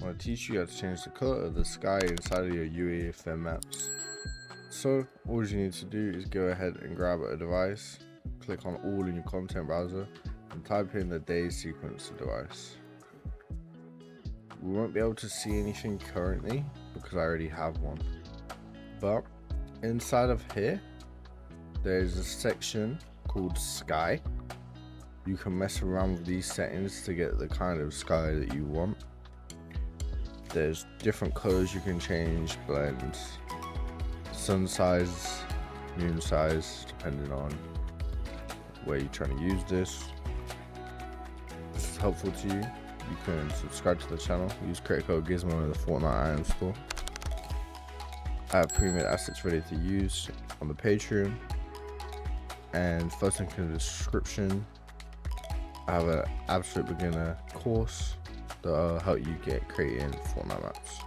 I want to teach you how to change the color of the sky inside of your UEFN maps. So all you need to do is go ahead and grab a device, click on all in your content browser and type in the day sequence device. We won't be able to see anything currently because I already have one, but inside of here there's a section called sky. You can mess around with these settings to get the kind of sky that you want. There's different colors you can change, blends, sun size, moon size, depending on where you're trying to use this. If this is helpful to you, you can subscribe to the channel, use credit code GISMO in the Fortnite item store. I have pre-made assets ready to use on the Patreon, and first link in the description. I have an absolute beginner course that will help you get creating Fortnite maps.